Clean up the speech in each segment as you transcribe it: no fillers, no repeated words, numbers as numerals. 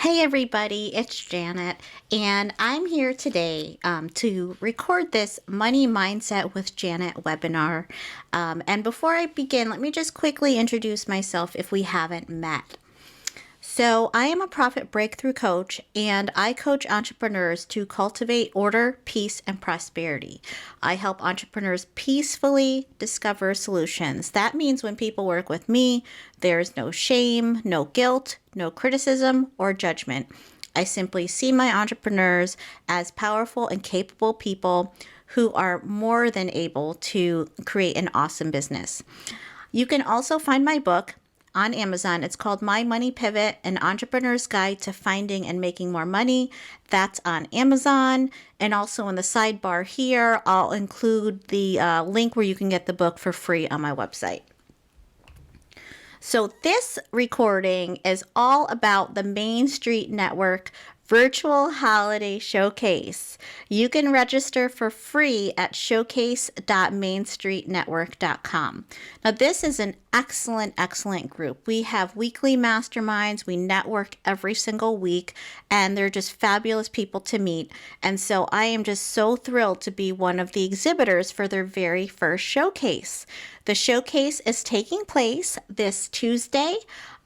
Hey everybody, it's Janet, and I'm here today to record this Money Mindset with Janet webinar. And before I begin, let me just quickly introduce myself if we haven't met. So, I am a profit breakthrough coach, and I coach entrepreneurs to cultivate order, peace, and prosperity. I help entrepreneurs peacefully discover solutions. That means when people work with me, there's no shame, no guilt, no criticism, or judgment. I simply see my entrepreneurs as powerful and capable people who are more than able to create an awesome business. You can also find my book on Amazon. It's called My Money Pivot, An Entrepreneur's Guide to Finding and Making More Money. That's on Amazon. And also in the sidebar here, I'll include the link where you can get the book for free on my website. So this recording is all about the Main Street Network Virtual Holiday Showcase. You can register for free at showcase.mainstreetnetwork.com. Now, this is an excellent group. We have weekly masterminds. We network every single week, and they're just fabulous people to meet. And so I am just so thrilled to be one of the exhibitors for their very first showcase. The showcase is taking place this Tuesday,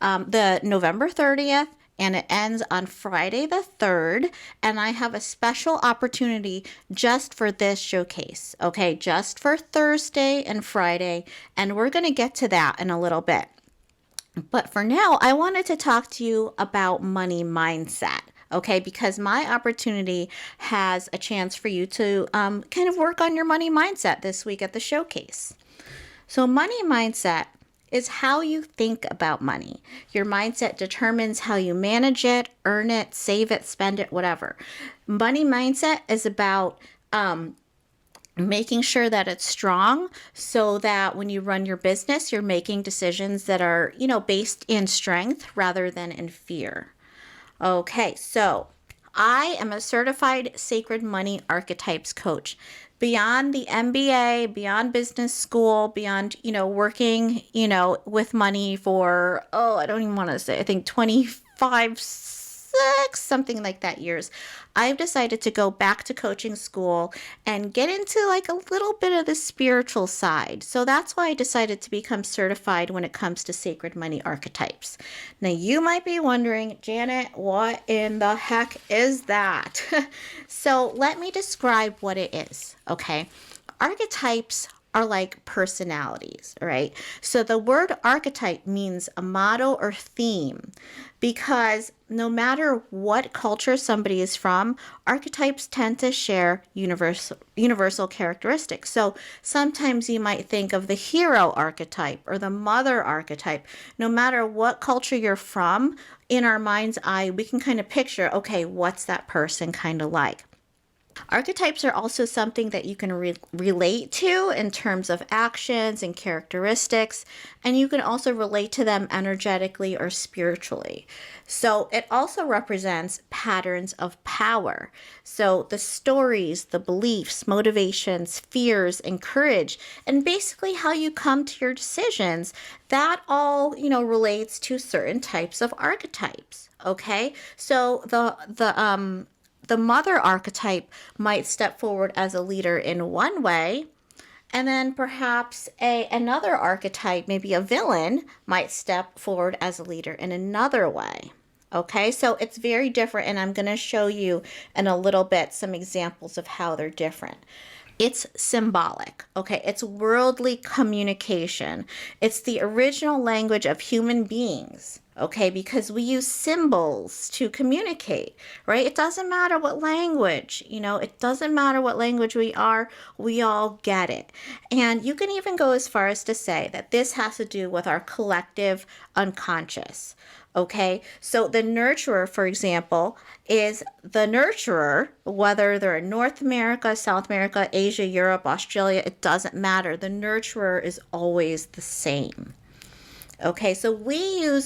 the November 30th, and it ends on Friday the 3rd, and I have a special opportunity just for this showcase, okay, just for Thursday and Friday, and we're going to get to that in a little bit. But for now, I wanted to talk to you about money mindset. Okay, because my opportunity has a chance for you to kind of work on your money mindset this week at the showcase. So money mindset is how you think about money. Your mindset determines how you manage it, earn it, save it, spend it, whatever. Money mindset is about making sure that it's strong so that when you run your business, you're making decisions that are, based in strength rather than in fear. Okay, so I am a certified sacred money archetypes coach. Beyond the MBA, beyond business school, beyond, working, with money for, I don't even want to say, I think 25, 6, something like that years, I've decided to go back to coaching school and get into like a little bit of the spiritual side. So that's why I decided to become certified when it comes to sacred money archetypes. Now you might be wondering, Janet, what in the heck is that? So let me describe what it is, okay? Archetypes are like personalities, right? So the word archetype means a motto or theme, because no matter what culture somebody is from, archetypes tend to share universal characteristics. So sometimes you might think of the hero archetype or the mother archetype. No matter what culture you're from, in our mind's eye, we can kind of picture, okay, what's that person kind of like? Archetypes are also something that you can relate to in terms of actions and characteristics, and you can also relate to them energetically or spiritually. So it also represents patterns of power. So the stories, the beliefs, motivations, fears, and courage, and basically how you come to your decisions, that all, relates to certain types of archetypes. Okay? So the mother archetype might step forward as a leader in one way, and then perhaps another archetype, maybe a villain, might step forward as a leader in another way. Okay, so it's very different, and I'm going to show you in a little bit some examples of how they're different. It's symbolic, okay? It's worldly communication. It's the original language of human beings, okay? Because we use symbols to communicate, right? It doesn't matter what language, it doesn't matter what language we all get it. And you can even go as far as to say that this has to do with our collective unconscious. Okay, so the nurturer, for example, is the nurturer, whether they're in North America, South America, Asia, Europe, Australia, it doesn't matter. The nurturer is always the same. Okay, so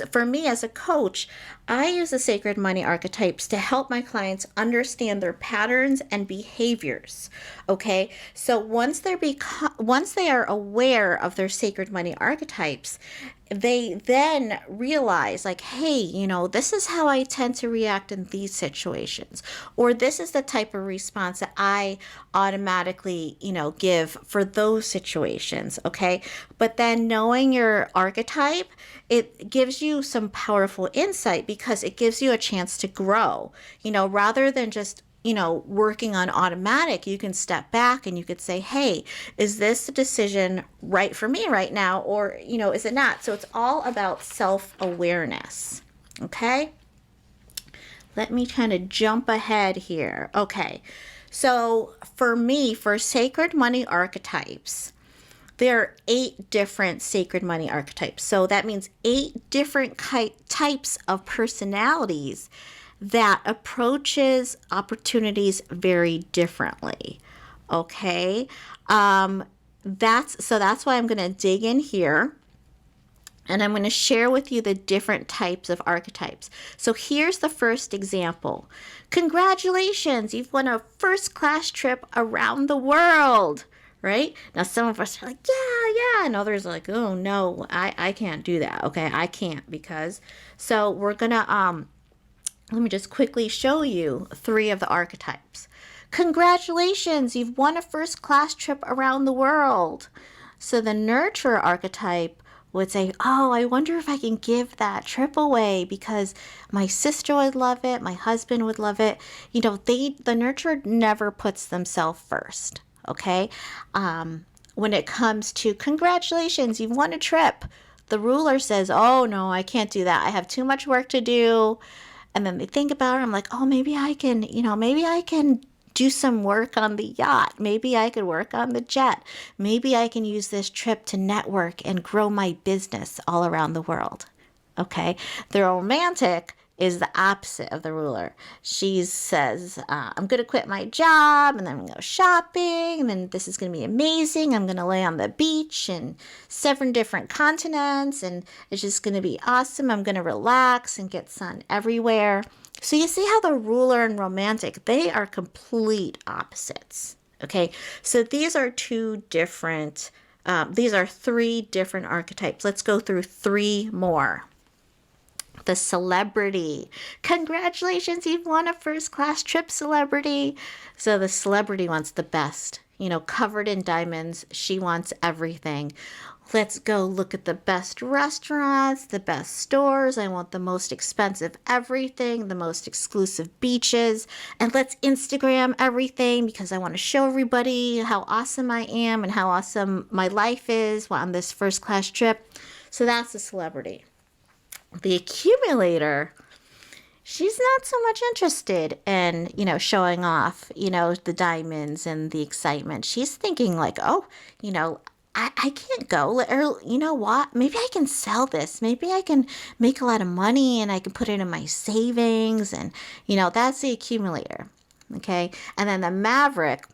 for me as a coach, I use the sacred money archetypes to help my clients understand their patterns and behaviors. Okay, so once they are aware of their sacred money archetypes, they then realize like, hey, this is how I tend to react in these situations, or this is the type of response that I automatically, give for those situations. Okay. But then knowing your archetype, it gives you some powerful insight because it gives you a chance to grow, rather than just working on automatic. You can step back and you could say, hey, is this decision right for me right now? Or, is it not? So it's all about self-awareness. Okay. Let me kind of jump ahead here. Okay. So for me, for sacred money archetypes, there are 8 different sacred money archetypes. So that means 8 different types of personalities that approaches opportunities very differently. Okay. That's why I'm going to dig in here, and I'm going to share with you the different types of archetypes. So here's the first example. Congratulations, you've won a first-class trip around the world. Right? Now, some of us are like, yeah. And others are like, oh, no, I can't do that. Okay, I can't because. So we're going to, let me just quickly show you 3 of the archetypes. Congratulations, you've won a first-class trip around the world. So the nurturer archetype would say, oh, I wonder if I can give that trip away because my sister would love it, my husband would love it. The nurturer never puts themselves first. Okay. When it comes to congratulations, you've won a trip, the ruler says, oh no, I can't do that. I have too much work to do. And then they think about it. I'm like, oh, maybe I can do some work on the yacht. Maybe I could work on the jet. Maybe I can use this trip to network and grow my business all around the world. Okay. The romantic is the opposite of the ruler. She says, I'm going to quit my job and then I'm going to go shopping and then this is going to be amazing. I'm going to lay on the beach in 7 different continents and it's just going to be awesome. I'm going to relax and get sun everywhere. So you see how the ruler and romantic, they are complete opposites. Okay, so these are 3 different archetypes. Let's go through 3 more. The celebrity. Congratulations, you've won a first-class trip, celebrity. So the celebrity wants the best, covered in diamonds. She wants everything. Let's go look at the best restaurants, the best stores. I want the most expensive everything, the most exclusive beaches. And let's Instagram everything because I want to show everybody how awesome I am and how awesome my life is on this first-class trip. So that's the celebrity. The accumulator, she's not so much interested in, showing off, the diamonds and the excitement. She's thinking like, oh, I can't go. Or you know what? Maybe I can sell this. Maybe I can make a lot of money and I can put it in my savings. And, that's the accumulator. Okay. And then the maverick,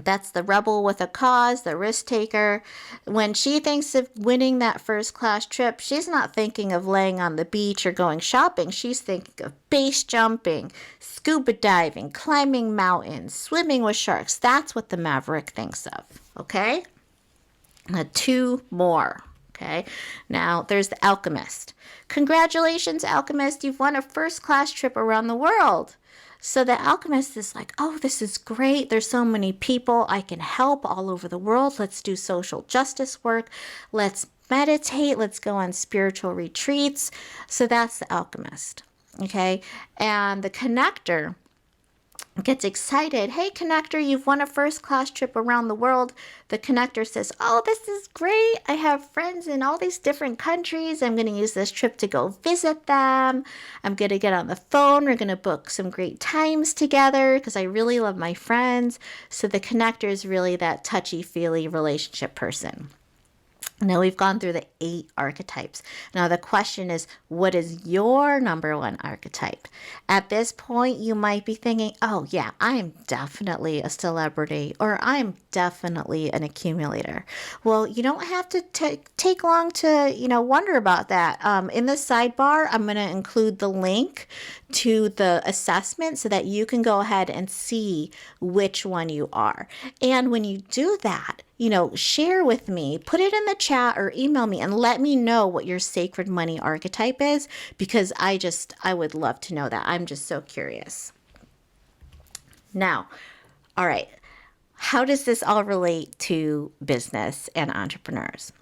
that's the rebel with a cause, the risk taker. When she thinks of winning that first-class trip, she's not thinking of laying on the beach or going shopping. She's thinking of base jumping, scuba diving, climbing mountains, swimming with sharks. That's what the maverick thinks of. Okay? 2 more. Okay? Now, there's the alchemist. Congratulations, alchemist. You've won a first-class trip around the world. So the alchemist is like, oh, this is great. There's so many people I can help all over the world. Let's do social justice work. Let's meditate. Let's go on spiritual retreats. So that's the alchemist. Okay. And the connector gets excited. Hey, connector, you've won a first-class trip around the world. The connector says, oh, this is great. I have friends in all these different countries. I'm going to use this trip to go visit them. I'm going to get on the phone. We're going to book some great times together because I really love my friends. So the connector is really that touchy-feely relationship person. Now we've gone through the 8 archetypes. Now the question is, what is your number 1 archetype? At this point, you might be thinking, oh yeah, I am definitely a celebrity, or I'm definitely an accumulator. Well, you don't have to take long to, wonder about that. In the sidebar, I'm going to include the link to the assessment so that you can go ahead and see which one you are. And when you do that, share with me, put it in the chat or email me and let me know what your sacred money archetype is, because I would love to know that. I'm just so curious. Now, all right, how does this all relate to business and entrepreneurs?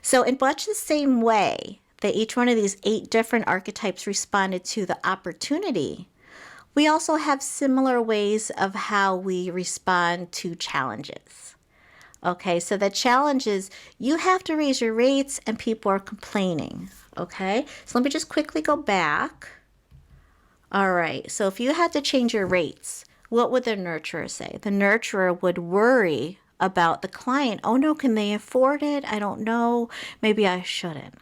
So in much the same way that each one of these 8 different archetypes responded to the opportunity, we also have similar ways of how we respond to challenges. Okay, so the challenge is you have to raise your rates and people are complaining. Okay, so let me just quickly go back. All right, so if you had to change your rates, what would the nurturer say? The nurturer would worry about the client. Oh no, can they afford it? I don't know. Maybe I shouldn't.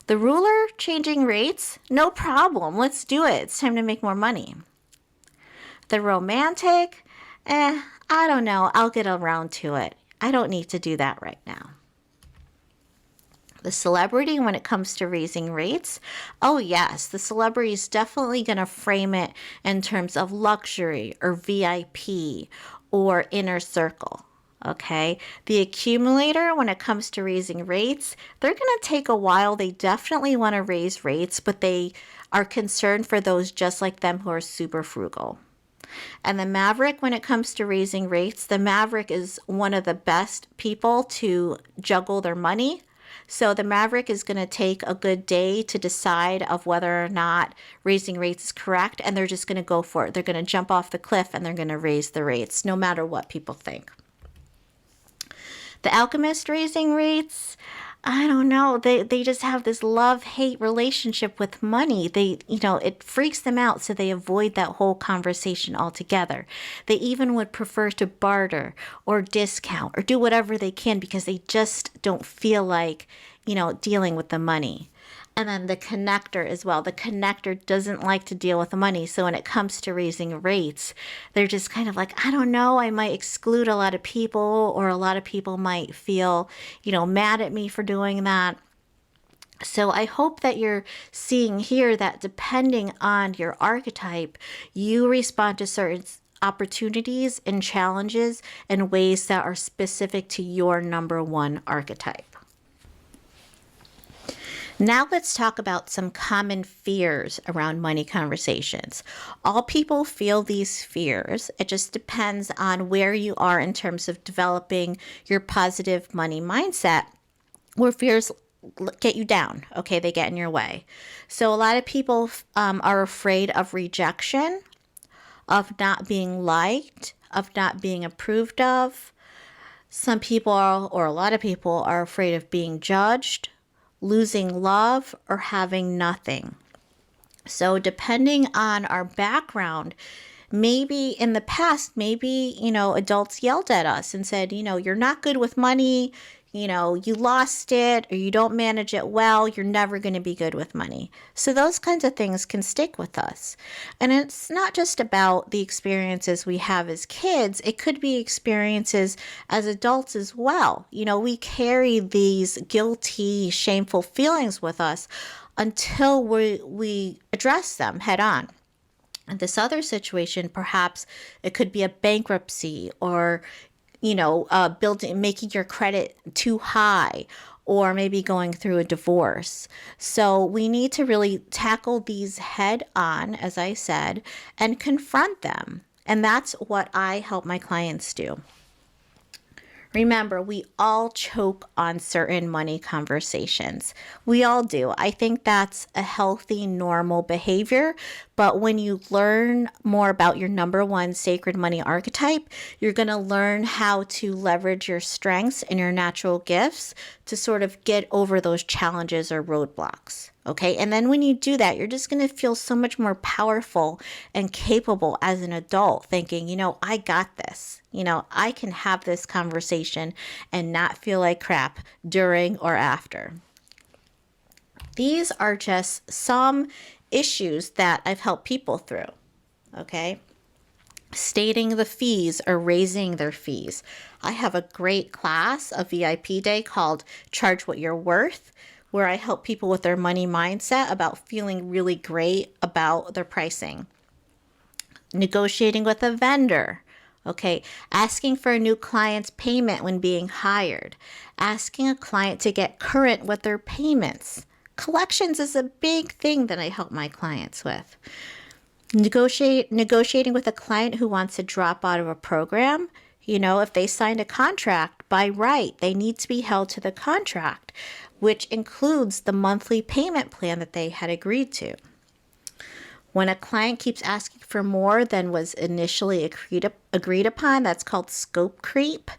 The ruler changing rates? No problem. Let's do it. It's time to make more money. The romantic? I don't know. I'll get around to it. I don't need to do that right now. The celebrity, when it comes to raising rates, oh yes, the celebrity is definitely going to frame it in terms of luxury or VIP or inner circle. Okay, the accumulator, when it comes to raising rates, they're going to take a while. They definitely want to raise rates, but they are concerned for those just like them who are super frugal. And the maverick, when it comes to raising rates, the maverick is one of the best people to juggle their money. So the maverick is going to take a good day to decide of whether or not raising rates is correct, and they're just going to go for it. They're going to jump off the cliff and they're going to raise the rates no matter what people think. The alchemist raising rates, I don't know. They just have this love-hate relationship with money. It freaks them out, so they avoid that whole conversation altogether. They even would prefer to barter or discount or do whatever they can because they just don't feel like, dealing with the money. And then the connector as well. The connector doesn't like to deal with the money. So when it comes to raising rates, they're just kind of like, I don't know, I might exclude a lot of people, or a lot of people might feel, mad at me for doing that. So I hope that you're seeing here that depending on your archetype, you respond to certain opportunities and challenges in ways that are specific to your number 1 archetype. Now let's talk about some common fears around money conversations. All people feel these fears. It just depends on where you are in terms of developing your positive money mindset, where fears get you down. Okay, they get in your way. So a lot of people are afraid of rejection, of not being liked, of not being approved of. Some people or a lot of people are afraid of being judged, losing love, or having nothing. So depending on our background, maybe in the past, adults yelled at us and said, you're not good with money, you lost it, or you don't manage it well, you're never going to be good with money. So those kinds of things can stick with us. And it's not just about the experiences we have as kids, it could be experiences as adults as well. We carry these guilty, shameful feelings with us until we address them head on. In this other situation, perhaps it could be a bankruptcy, or making your credit too high, or maybe going through a divorce. So we need to really tackle these head on, as I said, and confront them. And that's what I help my clients do. Remember, we all choke on certain money conversations. We all do. I think that's a healthy, normal behavior. But when you learn more about your number 1 sacred money archetype, you're going to learn how to leverage your strengths and your natural gifts to sort of get over those challenges or roadblocks. Okay, and then when you do that, you're just going to feel so much more powerful and capable as an adult, thinking, I got this. I can have this conversation and not feel like crap during or after. These are just some issues that I've helped people through. Okay, stating the fees or raising their fees. I have a great class, a VIP day called Charge What You're Worth, where I help people with their money mindset about feeling really great about their pricing. Negotiating with a vendor. Okay, asking for a new client's payment when being hired, asking a client to get current with their payments. Collections is a big thing that I help my clients with. Negotiating with a client who wants to drop out of a program. If they signed a contract, by right, they need to be held to the contract, which includes the monthly payment plan that they had agreed to. When a client keeps asking for more than was initially agreed upon, that's called scope creep.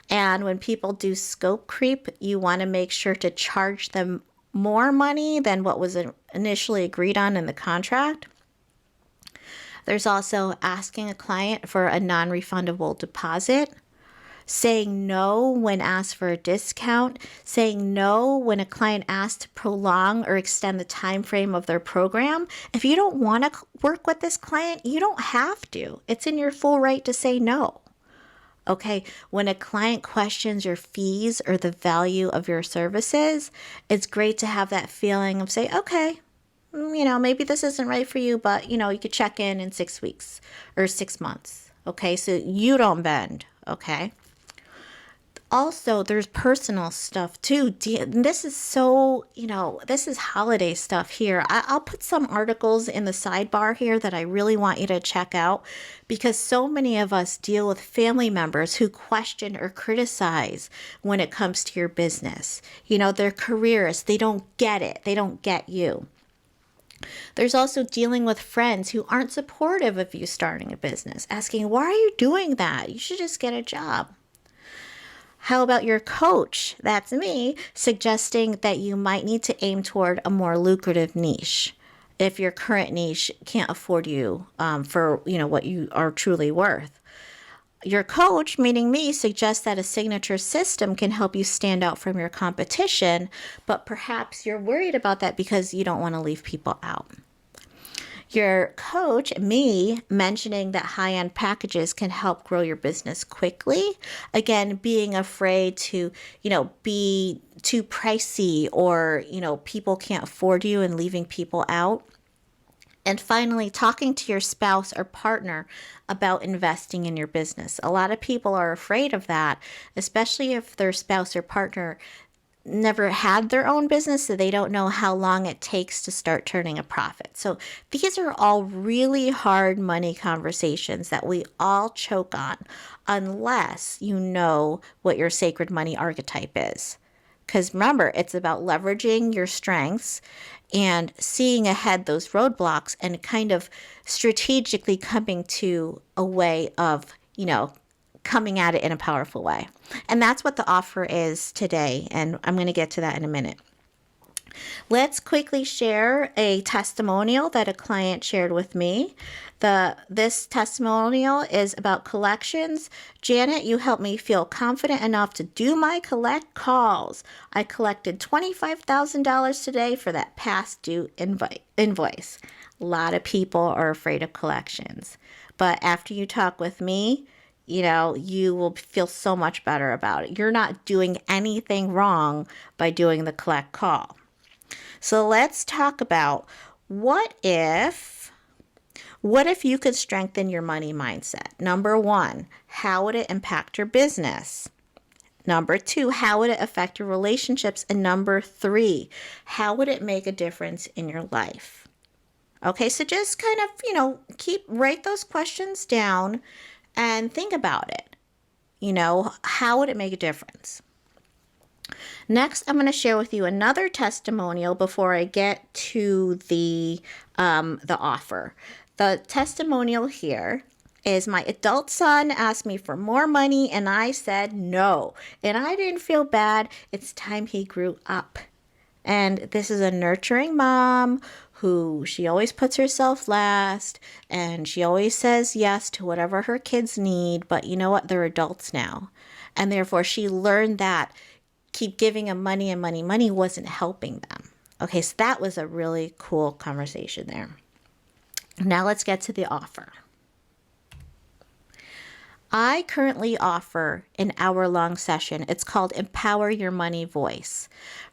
And when people do scope creep, you want to make sure to charge them more money than what was initially agreed on in the contract. There's also asking a client for a non-refundable deposit, saying no when asked for a discount, saying no when a client asks to prolong or extend the time frame of their program. If you don't want to work with this client, you don't have to. It's in your full right to say no. Okay, when a client questions your fees or the value of your services, it's great to have that feeling of say, okay, maybe this isn't right for you, but you could check in 6 weeks or 6 months. Okay, so you don't bend. Okay. Also, there's personal stuff too. This is this is holiday stuff here. I'll put some articles in the sidebar here that I really want you to check out, because so many of us deal with family members who question or criticize when it comes to your business. They're careerists. They don't get it. They don't get you. There's also dealing with friends who aren't supportive of you starting a business, asking, why are you doing that? You should just get a job. How about your coach? That's me, suggesting that you might need to aim toward a more lucrative niche if your current niche can't afford you for what you are truly worth. Your coach, meaning me, suggests that a signature system can help you stand out from your competition, but perhaps you're worried about that because you don't want to leave people out. Your coach, me, mentioning that high-end packages can help grow your business quickly. Again, being afraid to, be too pricey or, people can't afford you and leaving people out. And finally, talking to your spouse or partner about investing in your business. A lot of people are afraid of that, especially if their spouse or partner never had their own business, so they don't know how long it takes to start turning a profit. So these are all really hard money conversations that we all choke on unless you know what your sacred money archetype is. Because remember, it's about leveraging your strengths and seeing ahead those roadblocks and kind of strategically coming to a way of, coming at it in a powerful way. And that's what the offer is today. And I'm going to get to that in a minute. Let's quickly share a testimonial that a client shared with me. This testimonial is about collections. Janet, you helped me feel confident enough to do my collect calls. I collected $25,000 today for that past due invoice. A lot of people are afraid of collections. But after you talk with me, you will feel so much better about it. You're not doing anything wrong by doing the collect call. So let's talk about what if you could strengthen your money mindset? Number 1, how would it impact your business? Number 2, how would it affect your relationships? And number 3, how would it make a difference in your life? Okay, so just kind of, write those questions down and think about it. How would it make a difference? Next, I'm going to share with you another testimonial before I get to the offer. The testimonial here is my adult son asked me for more money and I said no. And I didn't feel bad. It's time he grew up. And this is a nurturing mom who she always puts herself last and she always says yes to whatever her kids need. But you know what? They're adults now. And therefore she learned that keep giving them money and money wasn't helping them. Okay, so that was a really cool conversation there. Now let's get to the offer. I currently offer an hour-long session. It's called Empower Your Money Voice.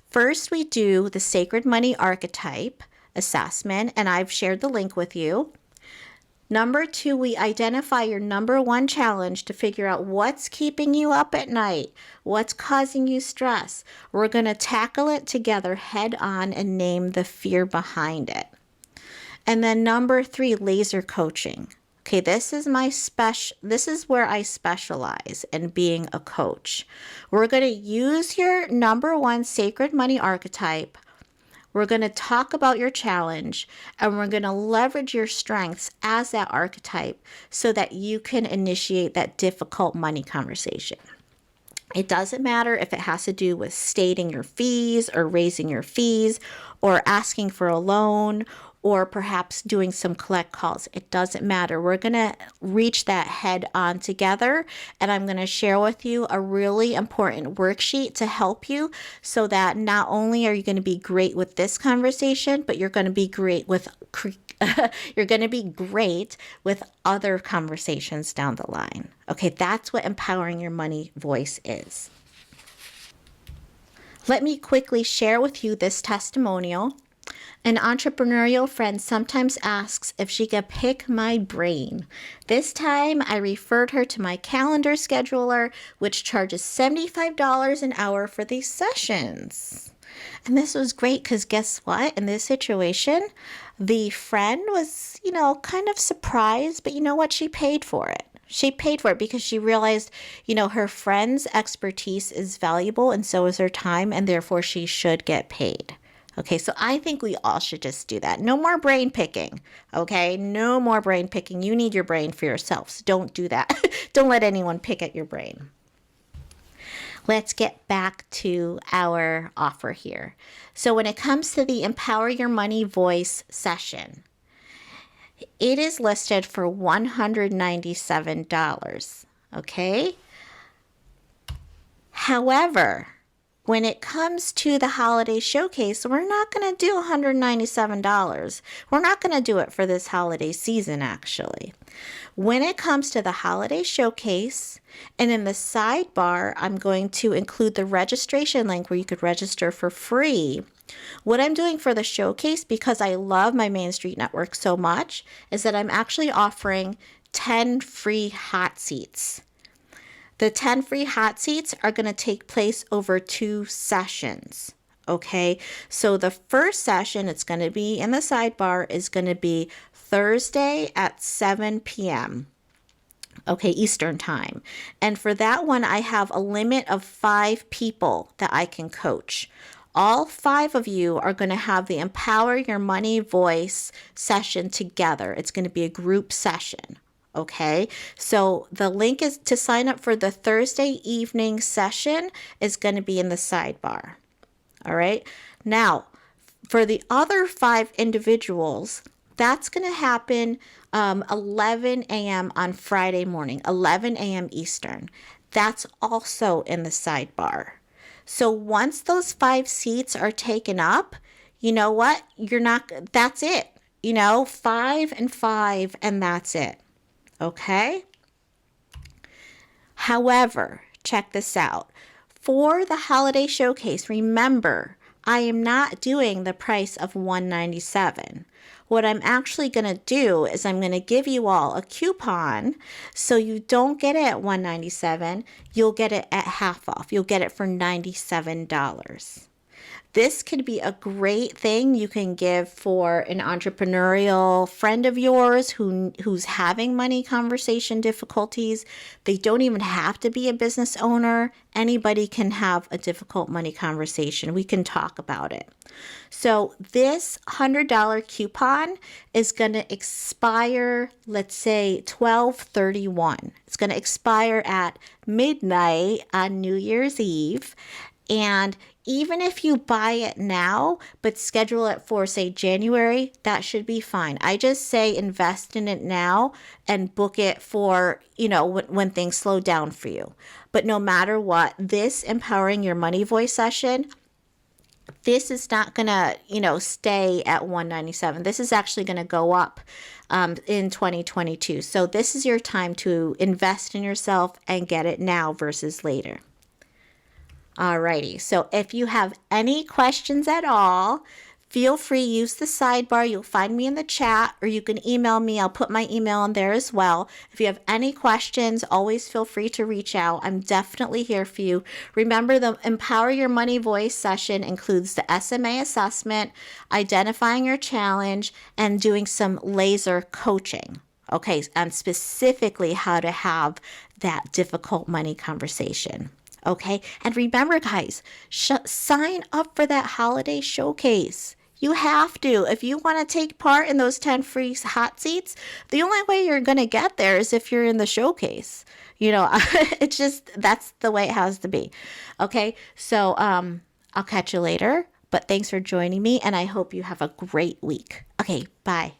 First, we do the Sacred Money Archetype assessment, and I've shared the link with you. Number 2, we identify your number 1 challenge to figure out what's keeping you up at night, what's causing you stress. We're going to tackle it together head on and name the fear behind it. And then number 3, laser coaching. Okay, this is where I specialize in being a coach. We're going to use your number 1 sacred money archetype. We're going to talk about your challenge, and we're going to leverage your strengths as that archetype so that you can initiate that difficult money conversation. It doesn't matter if it has to do with stating your fees or raising your fees or asking for a loan or perhaps doing some collect calls. It doesn't matter. We're going to reach that head on together, and I'm going to share with you a really important worksheet to help you so that not only are you going to be great with this conversation, but you're going to be great with other conversations down the line. Okay, that's what empowering your money voice is. Let me quickly share with you this testimonial. An entrepreneurial friend sometimes asks if she can pick my brain. This time I referred her to my calendar scheduler, which charges $75 an hour for these sessions. And this was great because guess what? In this situation, the friend was, kind of surprised, but you know what? She paid for it. She paid for it because she realized, her friend's expertise is valuable and so is her time, and therefore she should get paid. Okay, so I think we all should just do that. No more brain picking, okay? No more brain picking. You need your brain for yourself, so don't do that. Don't let anyone pick at your brain. Let's get back to our offer here. So when it comes to the Empower Your Money Voice session, it is listed for $197, okay? However, when it comes to the holiday showcase, we're not going to do $197. We're not going to do it for this holiday season, actually. When it comes to the holiday showcase, and in the sidebar, I'm going to include the registration link where you could register for free. What I'm doing for the showcase, because I love my Main Street network so much, is that I'm actually offering 10 free hot seats. The 10 free hot seats are going to take place over 2 sessions, okay? So the first session, it's going to be in the sidebar, is going to be Thursday at 7 p.m., okay, Eastern time. And for that one, I have a limit of 5 people that I can coach. All 5 of you are going to have the Empower Your Money Voice session together. It's going to be a group session. Okay, so the link is to sign up for the Thursday evening session is going to be in the sidebar. All right. Now, for the other 5 individuals, that's going to happen 11 a.m. on Friday morning, 11 a.m. Eastern. That's also in the sidebar. So once those 5 seats are taken up, you know what? That's it. 5 and 5, and that's it. Okay? However, check this out. For the holiday showcase, remember, I am not doing the price of $197. What I'm actually going to do is I'm going to give you all a coupon so you don't get it at $197. You'll get it at half off. You'll get it for $97. This could be a great thing you can give for an entrepreneurial friend of yours who's having money conversation difficulties. They don't even have to be a business owner. Anybody can have a difficult money conversation. We can talk about it. So this $100 coupon is going to expire, let's say 12/31. It's going to expire at midnight on New Year's Eve. And even if you buy it now, but schedule it for, say, January, that should be fine. I just say invest in it now and book it for, when things slow down for you. But no matter what, this Empowering Your Money Voice session, this is not going to, stay at $197. This is actually going to go up in 2022. So this is your time to invest in yourself and get it now versus later. Alrighty, so if you have any questions at all, feel free, use the sidebar. You'll find me in the chat, or you can email me. I'll put my email in there as well. If you have any questions, always feel free to reach out. I'm definitely here for you. Remember, the Empower Your Money Voice session includes the SMA assessment, identifying your challenge, and doing some laser coaching. Okay, and specifically how to have that difficult money conversation. Okay, and remember, guys, sign up for that holiday showcase. You have to. If you want to take part in those 10 free hot seats, the only way you're going to get there is if you're in the showcase. It's just, that's the way it has to be. Okay, so I'll catch you later, but thanks for joining me, and I hope you have a great week. Okay, bye.